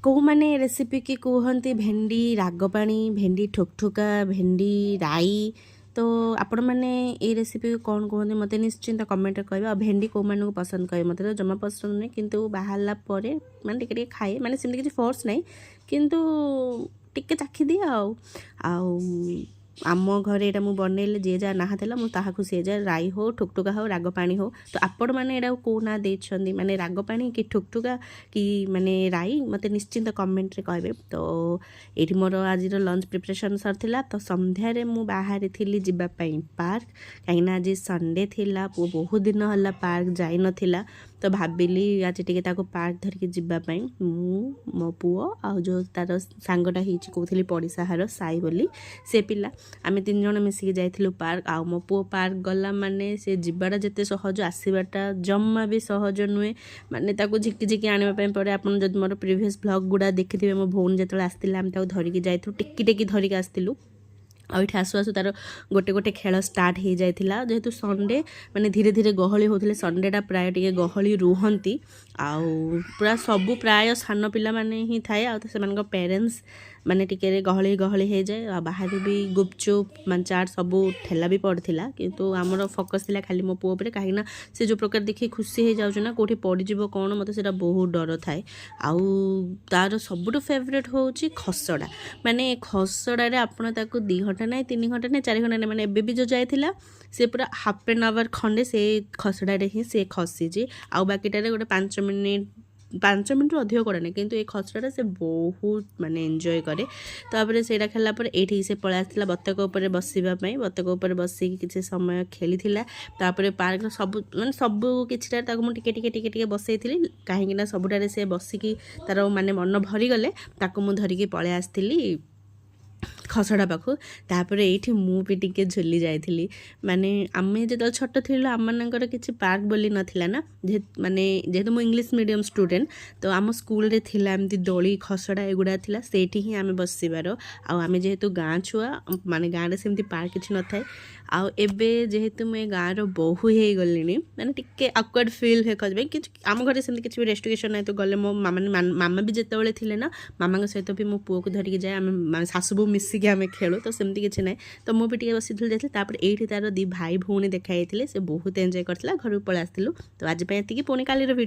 କୋଉମାନେ recipe କି କୁହନ୍ତି ଭେଣ୍ଡି ରାଗପାଣି, ଭେଣ୍ଡି ଠୁକ୍ଠୁକା, ଭେଣ୍ଡି ରାଇ। ତ ଆପଣମାନେ ଏଇ ରେସିପିକୁ କ'ଣ କୁହନ୍ତି ମୋତେ ନିଶ୍ଚିନ୍ତ କମେଣ୍ଟରେ କହିବେ। ଆଉ ଭେଣ୍ଡି କେଉଁମାନଙ୍କୁ ପସନ୍ଦ କହିବେ, ମୋତେ ତ ଜମା ପସନ୍ଦ ନୁହେଁ, କିନ୍ତୁ ବାହାରିଲା ପରେ ମାନେ ଟିକେ ଟିକେ ଖାଏ, ମାନେ ସେମିତି କିଛି ଫୋର୍ସ ନାହିଁ, କିନ୍ତୁ ଟିକେ ଚାଖିଦିଏ ଆଉ। ଆଉ ଆମ ଘରେ ଏଇଟା ମୁଁ ବନେଇଲେ ଯିଏ ଯାହା ନାହା ଦେଲା ମୁଁ ତାହାକୁ ସିଏ ଯାହା ରାଇ ହଉ, ଠୁକ୍ଠୁକା ହଉ, ରାଗପାଣି ହଉ। ତ ଆପଣମାନେ ଏଇଟାକୁ କେଉଁ ନାଁ ଦେଇଛନ୍ତି, ମାନେ ରାଗପାଣି କି ଠୁକ୍ଠୁକା କି ମାନେ ରାଇ, ମୋତେ ନିଶ୍ଚିନ୍ତ କମେଣ୍ଟରେ କହିବେ। ତ ଏଇଠି ମୋର ଆଜିର ଲଞ୍ଚ ପ୍ରିପାରେସନ୍ ସରିଥିଲା। ତ ସନ୍ଧ୍ୟାରେ ମୁଁ ବାହାରିଥିଲି ଯିବା ପାଇଁ ପାର୍କ, କାହିଁକିନା ଆଜି ସଣ୍ଡେ ଥିଲା, ପୁଅ ବହୁତ ଦିନ ହେଲା ପାର୍କ ଯାଇନଥିଲା। ତ ଭାବିଲି ଆଜି ଟିକେ ତାକୁ ପାର୍କ ଧରିକି ଯିବା ପାଇଁ। ମୁଁ, ମୋ ପୁଅ ଆଉ ଯେଉଁ ତା'ର ସାଙ୍ଗଟା ହେଇଛି କହୁଥିଲି ପଡ଼ିଶା ଘର ସାଇ ବୋଲି, ସେ ପିଲା, ଆମେ 3 ଜଣ ମିଶିକି ଯାଇଥିଲୁ ପାର୍କ। ଆଉ ମୋ ପୁଅ ପାର୍କ ଗଲା ମାନେ ସେ ଯିବାଟା ଯେତେ ସହଜ ଆସିବାଟା ଜମା ବି ସହଜ ନୁହେଁ। ମାନେ ତାକୁ ଝିକି ଝିକି ଆଣିବା ପାଇଁ ପଡ଼େ। ଆପଣ ଯଦି ମୋର ପ୍ରିଭିୟସ୍ ଭ୍ଲଗ୍ ଗୁଡ଼ା ଦେଖିଥିବେ, ମୋ ଭଉଣୀ ଯେତେବେଳେ ଆସିଥିଲା ଆମେ ତାକୁ ଧରିକି ଯାଇଥିଲୁ, ଟେକି ଟେକି ଧରିକି ଆସିଥିଲୁ। ଆଉ ଏଠି ଆସୁ ଆସୁ ତା'ର ଗୋଟେ ଗୋଟେ ଖେଳ ଷ୍ଟାର୍ଟ ହେଇଯାଇଥିଲା। ଯେହେତୁ ସଣ୍ଡେ ମାନେ ଧୀରେ ଧୀରେ ଗହଳି ହେଉଥିଲେ, ସଣ୍ଡେଟା ପ୍ରାୟ ଟିକେ ଗହଳି ରୁହନ୍ତି। ଆଉ ପୁରା ସବୁ ପ୍ରାୟ ସାନ ପିଲାମାନେ ହିଁ ଥାଏ, ଆଉ ତ ସେମାନଙ୍କ ପ୍ୟାରେଣ୍ଟସ୍ ମାନେ ଟିକେ ଗହଳି ଗହଳି ହେଇଯାଏ। ଆଉ ବାହାରେ ବି ଗୁପଚୁପ୍ ମାନେ ଚାଟ୍ ସବୁ ଠେଲା ବି ପଡ଼ିଥିଲା, କିନ୍ତୁ ଆମର ଫୋକସ୍ ଥିଲା ଖାଲି ମୋ ପୁଅ ଉପରେ, କାହିଁକିନା ସେ ଯେଉଁ ପ୍ରକାର ଦେଖି ଖୁସି ହେଇଯାଉଛି ନା, କେଉଁଠି ପଡ଼ିଯିବ କ'ଣ, ମୋତେ ସେଇଟା ବହୁତ ଡର ଥାଏ। ଆଉ ତା'ର ସବୁଠୁ ଫେଭରେଟ୍ ହେଉଛି ଖସଡ଼ା। ମାନେ ଖସଡ଼ାରେ ଆପଣ ତାକୁ 2 ଘଣ୍ଟା ନାହିଁ, 3 ଘଣ୍ଟା ନାହିଁ, 4 ଘଣ୍ଟା ନାହିଁ, ମାନେ ଏବେ ବି ଯେଉଁ ଯାଇଥିଲା ସେ ପୁରା ହାଫ୍ ଆନ୍ ଆୱାର୍ ଖଣ୍ଡେ ସେ ଖସଡ଼ାରେ ହିଁ ସେ ଖସିଛି। ଆଉ ବାକିଟାରେ ଗୋଟେ 5 ମିନିଟ୍ରୁ ଅଧିକ କରେ ନାହିଁ, କିନ୍ତୁ ଏ ଖସଡ଼ାଟା ସେ ବହୁତ ମାନେ ଏନ୍ଜୟ କରେ। ତାପରେ ସେଇଟା ଖେଳିଲା ପରେ ଏଇଠିକି ସେ ପଳେଇ ଆସିଥିଲା ବତକ ଉପରେ ବସିବା ପାଇଁ। ବତକ ଉପରେ ବସିକି କିଛି ସମୟ ଖେଳିଥିଲା। ତାପରେ ପାର୍କର ସବୁ କିଛିଟା ତାକୁ ମୁଁ ଟିକେ ଟିକେ ଟିକେ ଟିକେ ବସେଇଥିଲି, କାହିଁକିନା ସବୁଠାରେ ସେ ବସିକି ତା'ର ମାନେ ମନ ଭରିଗଲେ ତାକୁ ମୁଁ ଧରିକି ପଳେଇ ଆସିଥିଲି ଖସଡ଼ା ପାଖକୁ। ତାପରେ ଏଇଠି ମୁଁ ବି ଟିକେ ଝୁଲି ଯାଇଥିଲି। ମାନେ ଆମେ ଯେତେବେଳେ ଛୋଟ ଥିଲୁ ଆମମାନଙ୍କର କିଛି ପାର୍କ ବୋଲି ନଥିଲା ନା, ଯେହେତୁ ମୁଁ ଇଂଲିଶ ମିଡ଼ିୟମ୍ ଷ୍ଟୁଡ଼େଣ୍ଟ, ତ ଆମ ସ୍କୁଲରେ ଥିଲା ଏମିତି ଦୋଳି, ଖସଡ଼ା ଏଗୁଡ଼ା ଥିଲା, ସେଇଠି ହିଁ ଆମେ ବସିବାର। ଆଉ ଆମେ ଯେହେତୁ ଗାଁ ଛୁଆ, ମାନେ ଗାଁରେ ସେମିତି ପାର୍କ କିଛି ନଥାଏ। ଆଉ ଏବେ ଯେହେତୁ ମୁଁ ଏ ଗାଁର ବୋହୂ ହେଇଗଲିଣି, ମାନେ ଟିକେ ଆକ୍ୱାର୍ଡ଼ ଫିଲ୍ ହୁଏ ପାଇଁ କିଛି, ଆମ ଘରେ ସେମିତି କିଛି ବି ରେଷ୍ଟ୍ରିକ୍ସନ୍ ନାହିଁ। ତ ଗଲେ ମୋ ମାମା ବି ଯେତେବେଳେ ଥିଲେ ନା, ମାମାଙ୍କ ସହିତ ବି ମୋ ପୁଅକୁ ଧରିକି ଯାଏ, ଆମେ ମାନେ ଶାଶୁ ବୋହୂ ମିଶିକି ଆମେ ଖେଳୁ। ତ ସେମିତି କିଛି ନାହିଁ। ତ ମୁଁ ବି ଟିକେ ବସିଥିଲି ଯାଇଥିଲି। ତାପରେ ଏଇଠି ତା'ର 2 ଭାଇ ଭଉଣୀ ଦେଖା ଯାଇଥିଲେ, ସେ ବହୁତ ଏନ୍ଜୟ କରିଥିଲା। ଘରକୁ ପଳେଇ ଆସିଥିଲୁ। ତ ଆଜି ପାଇଁ ଏତିକି, ପୁଣି କାଲିର ଭିଡ଼ିଓ।